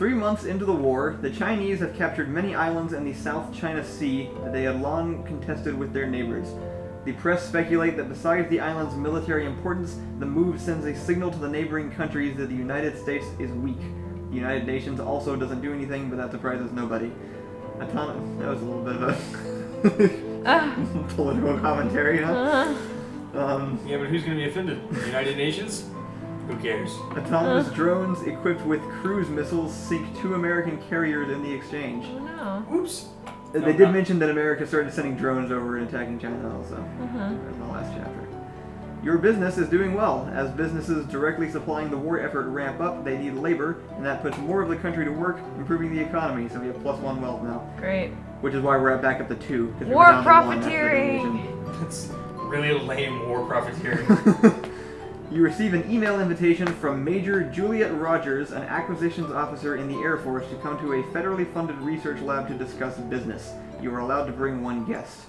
3 months into the war, the Chinese have captured many islands in the South China Sea that they had long contested with their neighbors. The press speculate that besides the island's military importance, the move sends a signal to the neighboring countries that the United States is weak. The United Nations also doesn't do anything, but that surprises nobody. That was a little bit of a political commentary, huh? Yeah, but who's going to be offended? The United Nations? Who cares? Autonomous drones equipped with cruise missiles sink 2 American carriers in the exchange. Oh no. Oops. They did mention that America started sending drones over and attacking China also. That was in the last chapter. Your business is doing well. As businesses directly supplying the war effort ramp up, they need labor, and that puts more of the country to work, improving the economy. So we have +1 wealth now. Great. Which is why we're back up to 2. War profiteering! That's really lame war profiteering. You receive an email invitation from Major Juliet Rogers, an acquisitions officer in the Air Force, to come to a federally funded research lab to discuss business. You are allowed to bring 1 guest.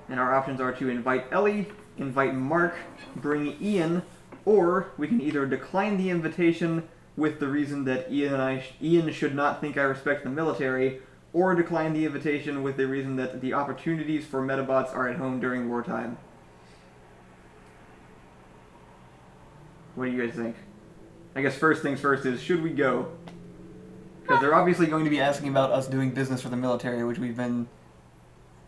And our options are to invite Ellie, invite Mark, bring Ian, or we can either decline the invitation with the reason that Ian should not think I respect the military, or decline the invitation with the reason that the opportunities for Metabots are at home during wartime. What do you guys think? I guess first things first is, should we go? Because they're obviously going to be asking about us doing business for the military, which we've been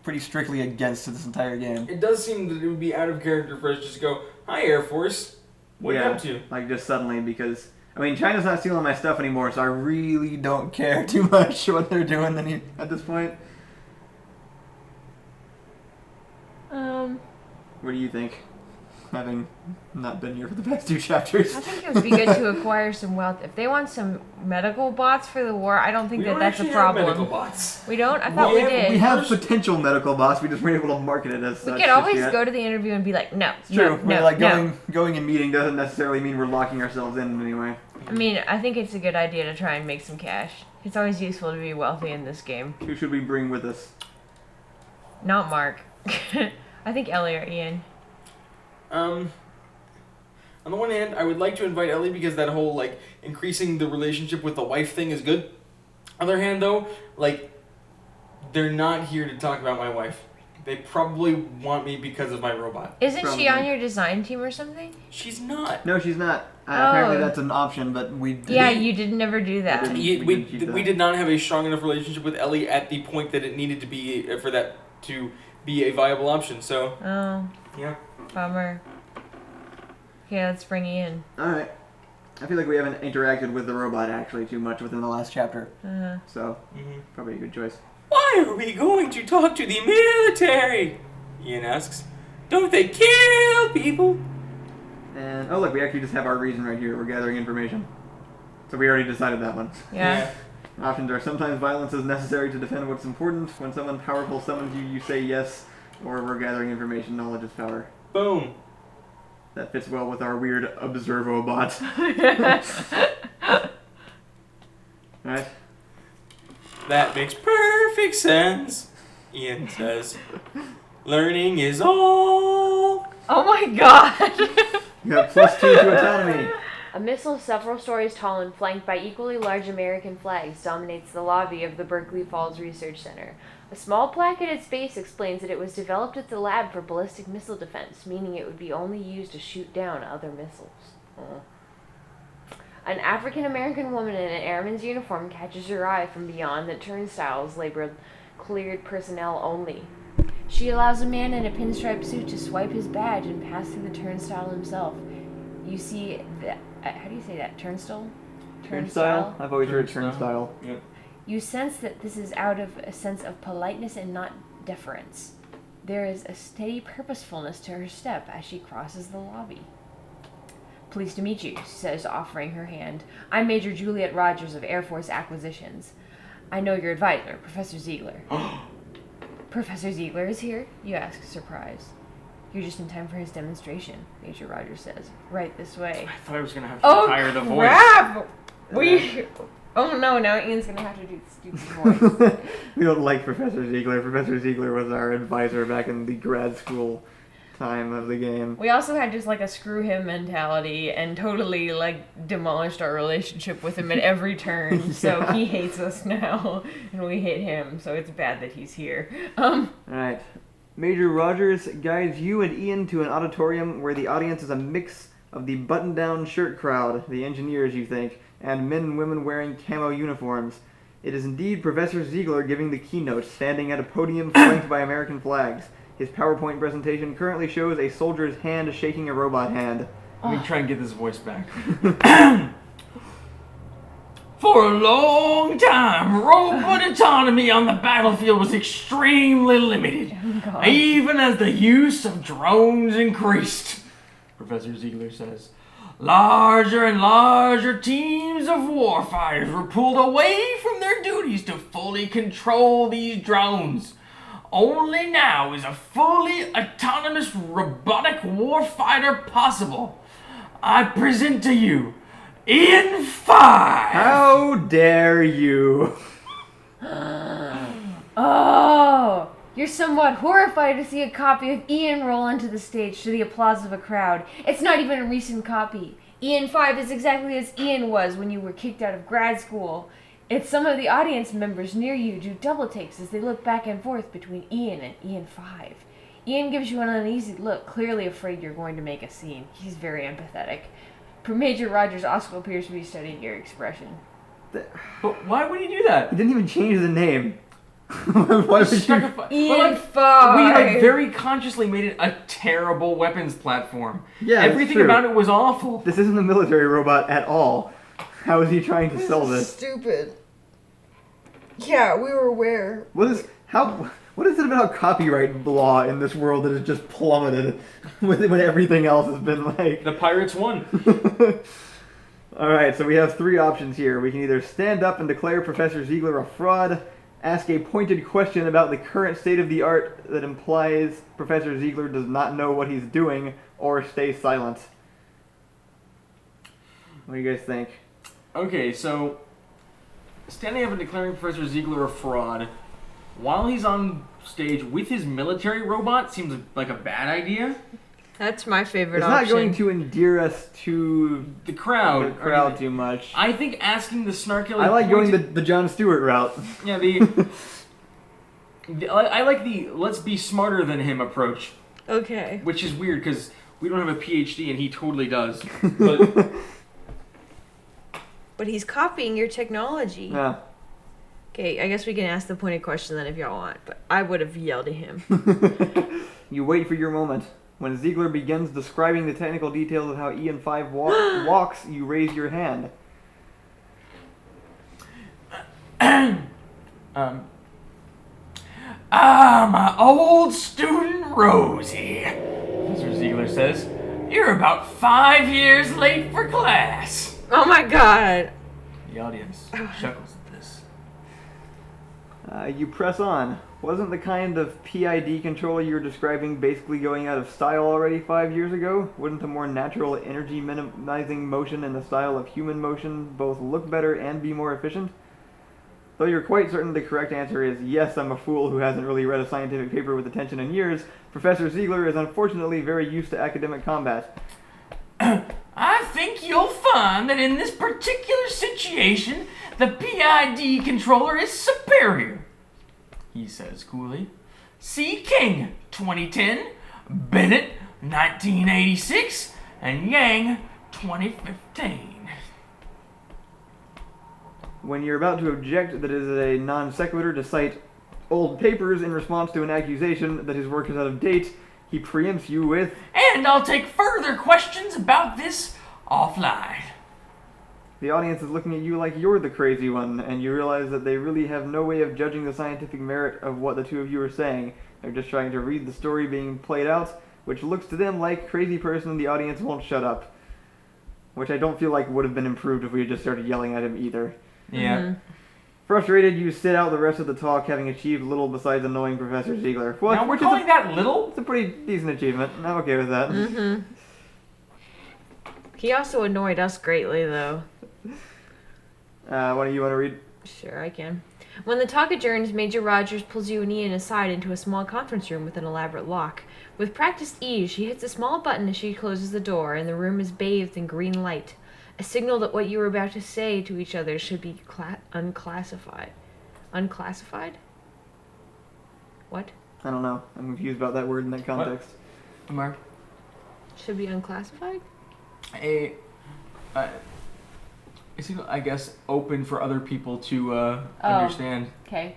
pretty strictly against this entire game. It does seem that it would be out of character for us to just go, "Hi, Air Force. What are you up to?" Like just suddenly, because, I mean, China's not stealing my stuff anymore, so I really don't care too much what they're doing at this point. What do you think? Having not been here for the past 2 chapters. I think it would be good to acquire some wealth. If they want some medical bots for the war, I don't think that's a problem. Have medical bots. We don't? I thought we did. We have potential medical bots, we just weren't able to market it as such. We could always go to the interview and be like, no, it's true. no. Going and meeting doesn't necessarily mean we're locking ourselves in anyway. I mean, I think it's a good idea to try and make some cash. It's always useful to be wealthy in this game. Who should we bring with us? Not Mark. I think Ellie or Ian. On the one hand, I would like to invite Ellie because that whole, like, increasing the relationship with the wife thing is good. On the other hand, though, like, they're not here to talk about my wife. They probably want me because of my robot. Isn't she on your design team or something? She's not. No, she's not. Apparently that's an option, but we... Yeah, you did never do that. We did not have a strong enough relationship with Ellie at the point that it needed to be for that to be a viable option, so... Oh. Yeah. Bummer. Okay, let's bring Ian. Alright. I feel like we haven't interacted with the robot actually too much within the last chapter. So, probably a good choice. Why are we going to talk to the military? Ian asks. Don't they kill people? And, oh look, we actually just have our reason right here. We're gathering information. So we already decided that one. Yeah. Options are sometimes violence is necessary to defend what's important. When someone powerful summons you, you say yes. Or we're gathering information, knowledge is power. Boom. That fits well with our weird observo-bot. Right? That makes perfect sense, Ian says. Learning is all. Oh my god! You got +2 to autonomy. A missile several stories tall and flanked by equally large American flags dominates the lobby of the Berkeley Falls Research Center. A small plaque at its base explains that it was developed at the lab for ballistic missile defense, meaning it would be only used to shoot down other missiles. An African-American woman in an airman's uniform catches your eye from beyond the turnstiles labeled "Cleared Personnel Only." She allows a man in a pinstripe suit to swipe his badge and pass through the turnstile himself. You see the... how do you say that? Turnstile? Turnstile? I've always heard turnstile. Yep. You sense that this is out of a sense of politeness and not deference. There is a steady purposefulness to her step as she crosses the lobby. "Pleased to meet you," she says, offering her hand. "I'm Major Juliet Rogers of Air Force Acquisitions. I know your advisor, Professor Ziegler." "Professor Ziegler is here?" you ask, surprised. "You're just in time for his demonstration," Major Rogers says. "Right this way." I thought I was going to have to retire the voice. Crap! Oh no, now Ian's gonna have to do the stupid voice. We don't like Professor Ziegler. Professor Ziegler was our advisor back in the grad school time of the game. We also had just like a screw him mentality and totally like demolished our relationship with him at every turn. So he hates us now and we hate him. So it's bad that he's here. Alright. Major Rogers guides you and Ian to an auditorium where the audience is a mix of the button-down shirt crowd, the engineers you think, and men and women wearing camo uniforms. It is indeed Professor Ziegler giving the keynote, standing at a podium flanked by American flags. His PowerPoint presentation currently shows a soldier's hand shaking a robot hand. Let me try and get this voice back. For a long time, robot autonomy on the battlefield was extremely limited, even as the use of drones increased, Professor Ziegler says. Larger and larger teams of warfighters were pulled away from their duties to fully control these drones. Only now is a fully autonomous robotic warfighter possible. I present to you Ian 5! How dare you? Oh, you're somewhat horrified to see a copy of Ian roll onto the stage to the applause of a crowd. It's not even a recent copy. Ian 5 is exactly as Ian was when you were kicked out of grad school. It's some of the audience members near you do double takes as they look back and forth between Ian and Ian 5. Ian gives you an uneasy look, clearly afraid you're going to make a scene. He's very empathetic. Major Rogers also appears to be studying your expression. But why would he do that? He didn't even change the name. Why would you... Ian 5! We very consciously made it a terrible weapons platform. Yeah, everything about it was awful. This isn't a military robot at all. How is he trying to sell this? Stupid. Yeah, we were aware. What is it about copyright law in this world that has just plummeted when everything else has been like... The pirates won. Alright, so we have three options here. We can either stand up and declare Professor Ziegler a fraud, ask a pointed question about the current state of the art that implies Professor Ziegler does not know what he's doing, or stay silent. What do you guys think? Okay, so standing up and declaring Professor Ziegler a fraud while he's on stage with his military robot seems like a bad idea. That's my favorite It's option. not going to endear us to The crowd. too much. I think asking the snarkily I like going pointed- the Jon Stewart route. Yeah, I like the let's be smarter than him approach, Okay. which is weird because we don't have a PhD and he totally does. But But he's copying your technology. Yeah. Okay, I guess we can ask the pointed question then if y'all want, but I would have yelled at him. You wait for your moment. When Ziegler begins describing the technical details of how Ian 5 walks, you raise your hand. My old student Rosie, Mr. Ziegler says, you're about 5 years late for class. Oh my god. The audience chuckles at this. You press on. Wasn't the kind of PID controller you were describing basically going out of style already 5 years ago? Wouldn't a more natural energy minimizing motion in the style of human motion both look better and be more efficient? Though you're quite certain the correct answer is yes, I'm a fool who hasn't really read a scientific paper with attention in years, Professor Ziegler is unfortunately very used to academic combat. I think you'll find that in this particular situation, the PID controller is superior, he says coolly. See King, 2010, Bennett, 1986, and Yang, 2015. When you're about to object that it is a non sequitur to cite old papers in response to an accusation that his work is out of date, he preempts you with, And I'll take further questions about this offline. the audience is looking at you like you're the crazy one, and you realize that they really have no way of judging the scientific merit of what the two of you are saying. They're just trying to read the story being played out, which looks to them like crazy person the audience won't shut up. Which I don't feel like would have been improved if we had just started yelling at him either. Yeah. Mm-hmm. Frustrated, you sit out the rest of the talk having achieved little besides annoying Professor Ziegler. Well, Now we're which is calling that little? it's a pretty decent achievement. I'm okay with that. Mm-hmm. He also annoyed us greatly, though. What do you want to read? Sure, I can. When the talk adjourns, Major Rogers pulls you and Ian aside into a small conference room with an elaborate lock. With practiced ease, she hits a small button as she closes the door, and the room is bathed in green light. A signal that what you are about to say to each other should be unclassified. Unclassified? What? I don't know. I'm confused about that word in that context. Mark? Should be unclassified? It's, I guess, open for other people to understand. Okay.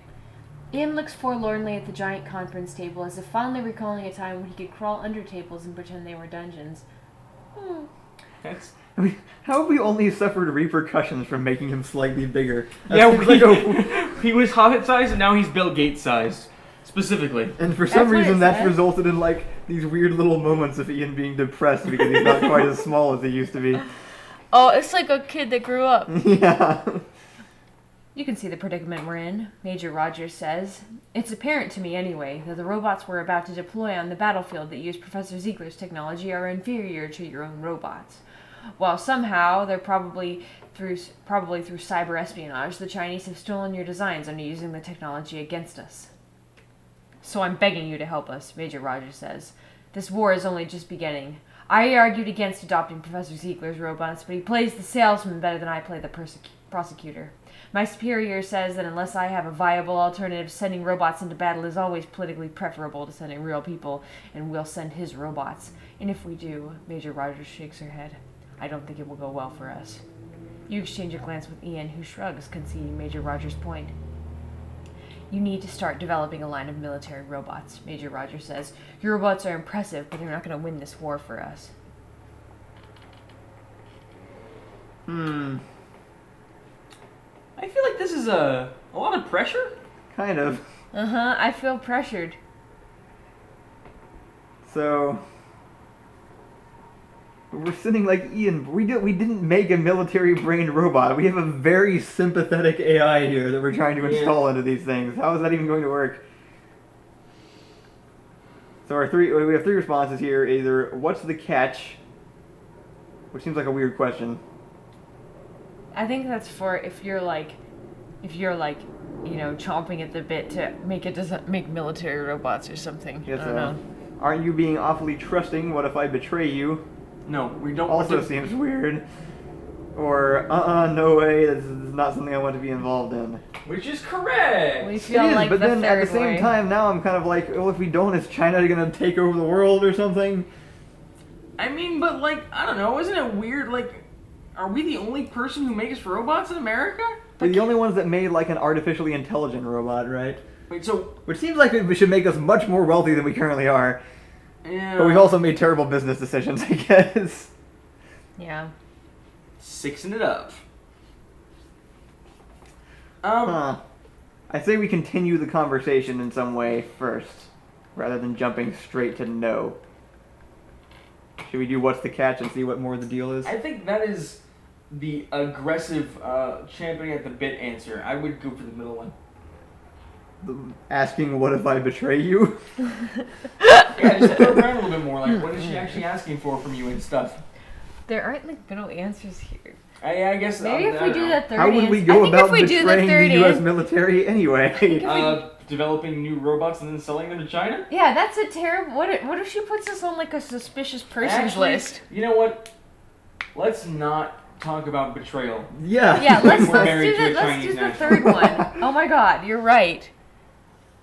Ian looks forlornly at the giant conference table as if fondly recalling a time when he could crawl under tables and pretend they were dungeons. That's... I mean, how have we only suffered repercussions from making him slightly bigger? Yeah, That seems like he was Hobbit-sized and now he's Bill Gates-sized. Specifically. and for some That's what reason it that's said. resulted in like these weird little moments of Ian being depressed because he's not quite as small as he used to be. Oh, it's like a kid that grew up. Yeah. You can see the predicament we're in, Major Rogers says. It's apparent to me, anyway, that the robots we're about to deploy on the battlefield that use Professor Ziegler's technology are inferior to your own robots. While somehow, they're probably through cyber espionage, the Chinese have stolen your designs and are using the technology against us. So I'm begging you to help us, Major Rogers says. This war is only just beginning. I argued against adopting Professor Ziegler's robots, but he plays the salesman better than I play the prosecutor. My superior says that unless I have a viable alternative, sending robots into battle is always politically preferable to sending real people, and we'll send his robots. And if we do, Major Rogers shakes her head. I don't think it will go well for us. You exchange a glance with Ian, who shrugs, conceding Major Rogers' point. You need to start developing a line of military robots, Major Rogers says. Your robots are impressive, but they're not going to win this war for us. Hmm. I feel like this is a lot of pressure. Kind of. Uh-huh, I feel pressured. So we're sitting like Ian. We didn't make a military-brained robot. We have a very sympathetic AI here that we're trying to install into these things. How is that even going to work? So we have three responses here. Either what's the catch, which seems like a weird question. I think that's for if you're like, chomping at the bit to make military robots or something. Yes, I don't know. Aren't you being awfully trusting? What if I betray you? No, we don't. Also seems weird. Or, no way, this is not something I want to be involved in. Which is correct. We It feel is, like but the then third at the same way. time, now I'm kind of like, well, if we don't, is China going to take over the world or something? I mean, but like, I don't know. Isn't it weird? Like, are we the only person who makes robots in America? We're the only ones that made like an artificially intelligent robot, right? Wait, so Which seems like it should make us much more wealthy than we currently are. yeah. But we've also made terrible business decisions, I guess. Yeah. sixing it up. Huh. I say we continue the conversation in some way first, rather than jumping straight to no. Should we do what's the catch and see what more the deal is? I think that is the aggressive championing at the bit answer. I would go for the middle one. Asking what if I betray you? Yeah, just throw around a little bit more. Like, what is she actually asking for from you and stuff? There aren't like middle answers here. I guess. Maybe if I we don't do know. that third How would we ans- go I think about if we do the betraying third the U.S. ans- military anyway? Developing new robots and then selling them to China? Yeah, that's a terrible. What if she puts us on like a suspicious persons Actually, list? You know what? Let's not talk about betrayal. Yeah. Yeah, let's We're married to a do Chinese the national. third one. Oh my God, you're right.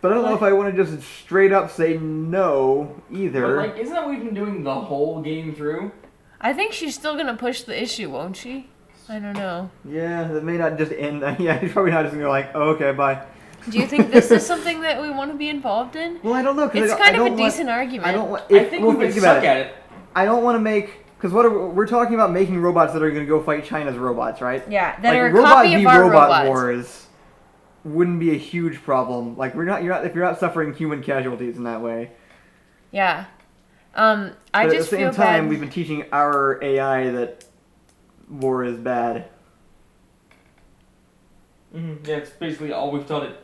But I don't know if I want to just straight up say no either. But like, isn't that what we've been doing the whole game through? I think she's still gonna push the issue, won't she? I don't know. Yeah, that may not just end. Yeah, he's probably not just gonna be like, oh, okay, bye. Do you think this is something that we want to be involved in? Well, I don't know. 'Cause It's I kind don't of a want- decent argument. I don't want. I think we would about suck at it. I don't want to make because we're talking about making robots that are going to go fight China's robots, right? Yeah, that like, are a robot copy v of our robot robots. wars wouldn't be a huge problem. Like you're not suffering human casualties in that way. Yeah. I But just at the same feel time, bad. we've been teaching our AI that war is bad. Mm-hmm. Yeah, it's basically all we've taught it.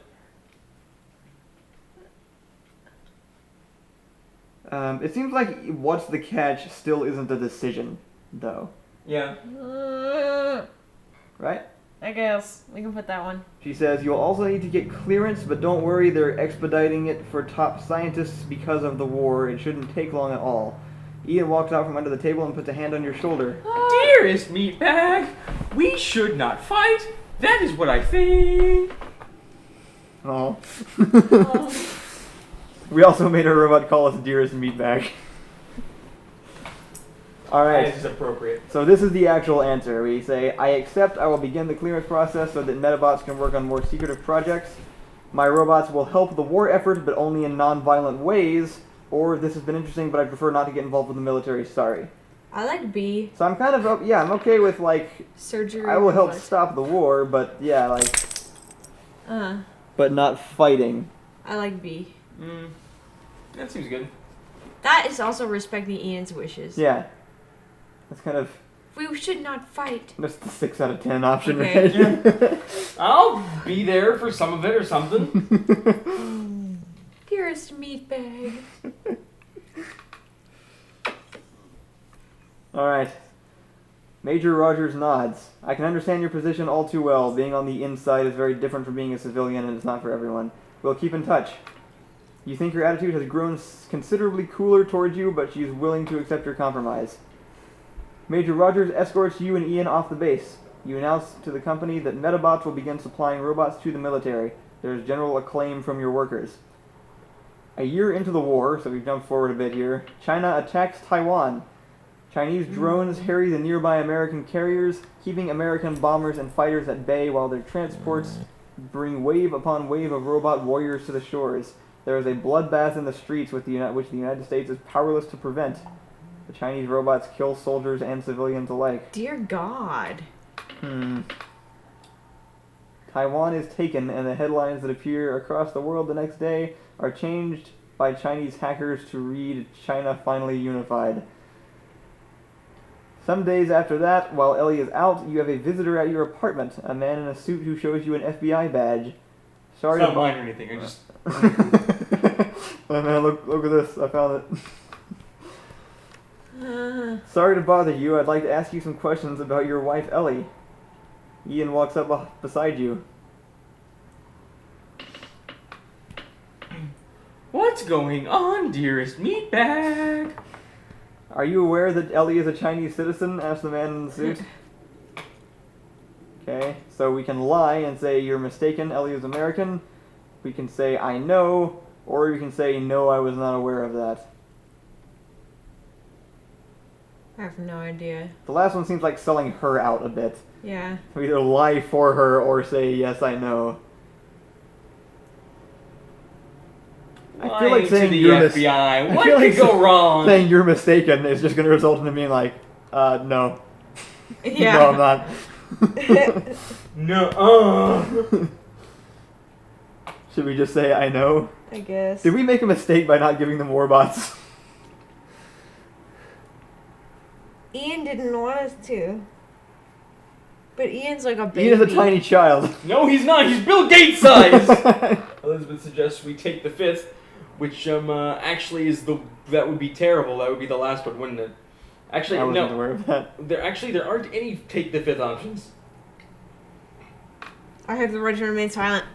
It seems like what's the catch still isn't a decision, though. Yeah. Right? I guess we can put that one. She says, you'll also need to get clearance, but don't worry, they're expediting it for top scientists because of the war. It shouldn't take long at all. Ian walks out from under the table and puts a hand on your shoulder. Dearest meatbag, we should not fight. That is what I think. Oh. We also made a robot call us dearest meatbag. Alright. That is appropriate. So this is the actual answer. We say, I accept I will begin the clearance process so that Metabots can work on more secretive projects. My robots will help the war effort, but only in non-violent ways. Or, this has been interesting, but I prefer not to get involved with the military. Sorry. I like B. So I'm kind of, I'm okay with, like, Surgery. I will help robot. stop the war, but, yeah, like, but not fighting. I like B. That seems good. That is also respecting Ian's wishes. Yeah. That's kind of We should not fight. just the 6 out of 10 option, Okay. right? I'll be there for some of it or something. Dearest meatbag. Alright. Major Rogers nods. I can understand your position all too well. Being on the inside is very different from being a civilian, and it's not for everyone. We'll keep in touch. You think your attitude has grown considerably cooler towards you, but she is willing to accept your compromise. Major Rogers escorts you and Ian off the base. You announce to the company that Metabots will begin supplying robots to the military. There is general acclaim from your workers. A year into the war, so we've jumped forward a bit here, China attacks Taiwan. Chinese drones harry the nearby American carriers, keeping American bombers and fighters at bay while their transports bring wave upon wave of robot warriors to the shores. There is a bloodbath in the streets which the United States is powerless to prevent. The Chinese robots kill soldiers and civilians alike. Dear God. Taiwan is taken, and the headlines that appear across the world the next day are changed by Chinese hackers to read China finally unified. Some days after that, while Ellie is out, you have a visitor at your apartment, a man in a suit who shows you an FBI badge. Sorry It's not to mine or anything. I just. Oh man, look at this. I found it. Sorry to bother you. I'd like to ask you some questions about your wife, Ellie. Ian walks up beside you. What's going on, dearest meatbag? Are you aware that Ellie is a Chinese citizen? Asked the man in the suit. Okay, so we can lie and say you're mistaken, Ellie is American. We can say I know, or we can say no, I was not aware of that. I have no idea. The last one seems like selling her out a bit. Yeah. So either lie for her or say yes, I know. I feel like saying to the you're FBI. What feel could like go wrong? Saying you're mistaken is just going to result in being like, no. Yeah. No, I'm not. No. Should we just say I know? I guess. Did we make a mistake by not giving them warbots? Ian didn't want us to. But Ian's like a baby. Ian is a tiny child. No, he's not. He's Bill Gates size. Elizabeth suggests we take the 5th, which actually is that would be terrible. That would be the last one, wouldn't it? Actually, I wasn't no. aware of that. There aren't any take the 5th options. I have the right to remain silent.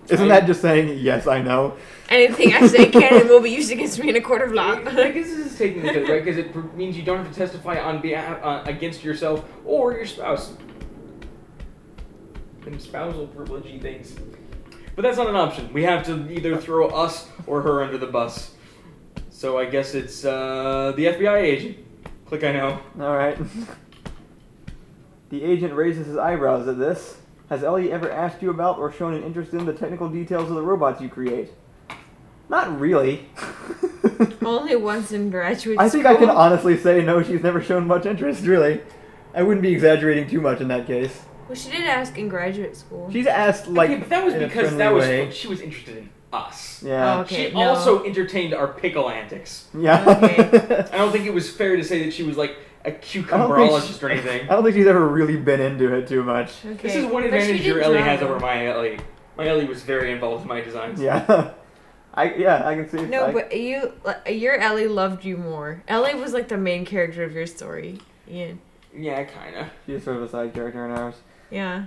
Isn't that just saying yes, I know? Anything I say can and will be used against me in a court of law. I guess this is taking the 5th, right? Because it means you don't have to testify on behalf against yourself or your spouse. And spousal privilegey things. But that's not an option. We have to either throw us or her under the bus. So I guess it's the FBI agent. Click I know. Alright. The agent raises his eyebrows at this. Has Ellie ever asked you about or shown an interest in the technical details of the robots you create? Not really. Only once in graduate I think school. I can honestly say no, she's never shown much interest, really. I wouldn't be exaggerating too much in that case. Well, she did ask in graduate school. She's asked, like, okay, but that was in a because friendly way. she was interested in us. Yeah. Oh, okay. She no. also entertained our pickle antics. Yeah. Okay. I don't think it was fair to say that she was like a I cucumberologist or anything. don't think she's ever really been into it too much. Okay. This is one But she advantage did your Ellie has drama. over my Ellie. My Ellie was very involved in my designs. Yeah. I can see. No, but your Ellie loved you more. Ellie was like the main character of your story, Ian. Yeah, kinda. She's sort of a side character in ours. Yeah.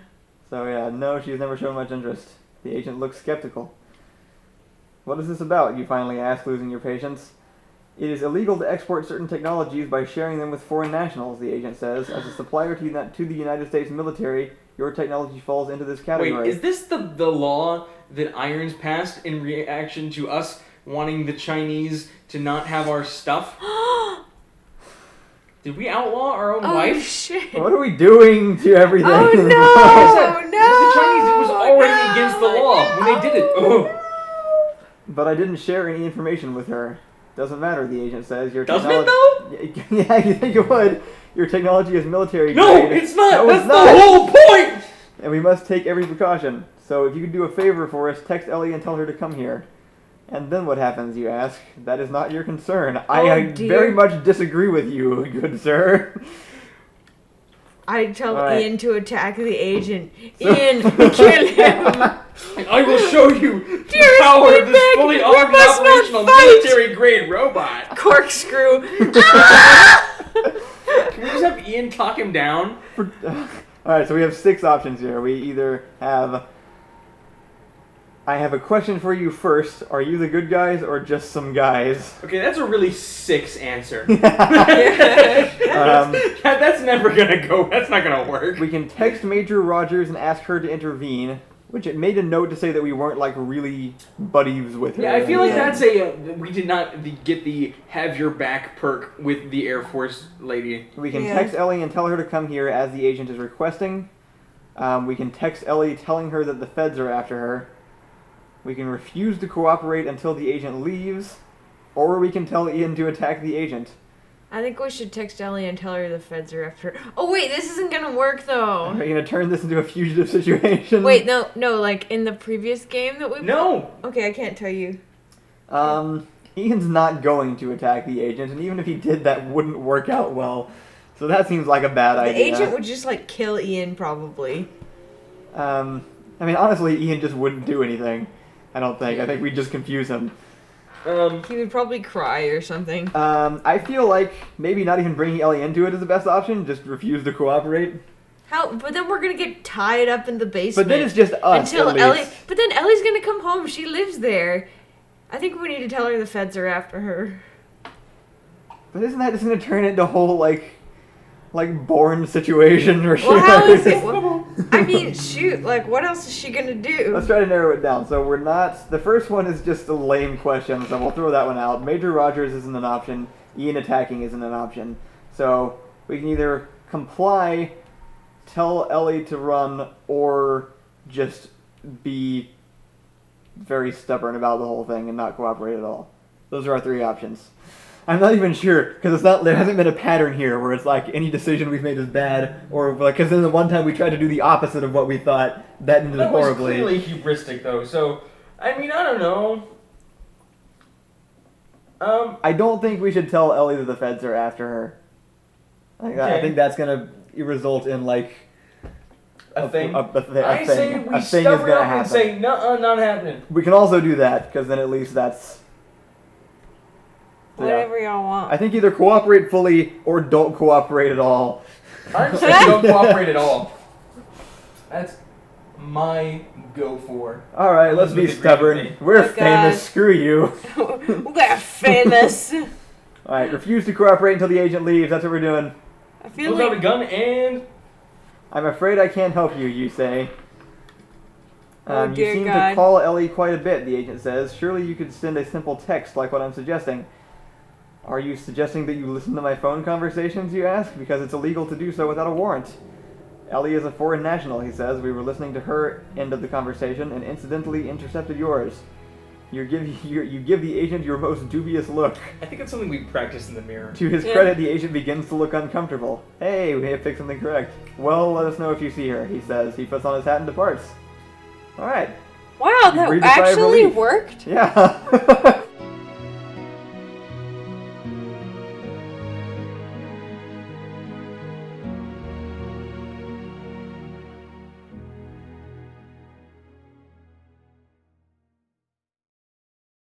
So yeah, no, she's never shown much interest. The agent looks skeptical. What is this about? You finally ask, losing your patience. It is illegal to export certain technologies by sharing them with foreign nationals, the agent says. As a supplier to the United States military, your technology falls into this category. Wait, is this the law that Irons passed in reaction to us wanting the Chinese to not have our stuff? Did we outlaw our own Oh wife? shit! What are we doing to everything? Oh no! The Chinese was already against the law when they did it. Oh. But I didn't share any information with her. Doesn't matter, the agent says. Your Doesn't it, technology... Yeah, you think it would. Your technology is military No, grade. it's not! No, That's it's not. the whole point! And we must take every precaution. So if you could do a favor for us, text Ellie and tell her to come here. And then what happens, you ask? That is not your concern. I dear. very much disagree with you, good sir. I tell Alright. Ian to attack the agent. Ian, kill him! I will show you the Dearest power of this Meatbag, fully we armed must not operational fight! military-grade robot. Corkscrew. Can we just have Ian talk him down? Alright, so we have 6 options here. We either have... I have a question for you first. Are you the good guys or just some guys? Okay, that's a really 6 answer. That's never gonna go. That's not gonna work. We can text Major Rogers and ask her to intervene, which it made a note to say that we weren't like really buddies with her. Yeah, I feel like that's a we did not get the have your back perk with the Air Force lady. We can text Ellie and tell her to come here as the agent is requesting. We can text Ellie telling her that the feds are after her. We can refuse to cooperate until the agent leaves, or we can tell Ian to attack the agent. I think we should text Ellie and tell her the feds are after her. Oh wait, this isn't gonna work though. Are you gonna turn this into a fugitive situation? Wait, no, like in the previous game that we No! Okay, I can't tell you. Ian's not going to attack the agent, and even if he did, that wouldn't work out well. So that seems like a bad The idea. agent would just like kill Ian probably. I mean, honestly, Ian just wouldn't do anything. I don't think. I think we'd just confuse him. He would probably cry or something. I feel like maybe not even bringing Ellie into it is the best option. Just refuse to cooperate. How? But then we're gonna get tied up in the basement. But then it's just us. Until at Ellie. least. But then Ellie's gonna come home. She lives there. I think we need to tell her the feds are after her. But isn't that just gonna turn into a whole like Bourne situation or Well, how is it? I mean, shoot. Like, what else is she gonna do? Let's try to narrow it down. So we're not. The first one is just a lame question, so we'll throw that one out. Major Rogers isn't an option. Ian attacking isn't an option. So we can either comply, tell Ellie to run, or just be very stubborn about the whole thing and not cooperate at all. Those are our 3 options. I'm not even sure, because there hasn't been a pattern here where it's like any decision we've made is bad, or like, because then the one time we tried to do the opposite of what we thought, that ended horribly. That was clearly hubristic, though. So, I mean, I don't know. I don't think we should tell Ellie that the feds are after her. I think that's gonna result in like a thing. I say we stubborn up and say, "Nuh-uh, not happening." We can also do that because then at least that's. Whatever y'all want. I think either cooperate fully or don't cooperate at all. I'm saying don't cooperate at all. That's my go for. All right, let's be stubborn. We're famous. Screw you. We're famous. All right, refuse to cooperate until the agent leaves. That's what we're doing. I feel Pulls out a like gun and. I'm afraid I can't help you. You say. Oh, you dear seem God. to call Ellie quite a bit. The agent says. Surely you could send a simple text like what I'm suggesting. Are you suggesting that you listen to my phone conversations, you ask? Because it's illegal to do so without a warrant. Ellie is a foreign national, he says. We were listening to her end of the conversation and incidentally intercepted yours. You give the agent your most dubious look. I think it's something we practice in the mirror. To his credit, the agent begins to look uncomfortable. Hey, we have picked something correct. Well, let us know if you see her, he says. He puts on his hat and departs. Alright. wow, that Breathe a sigh of actually relief. worked. Yeah.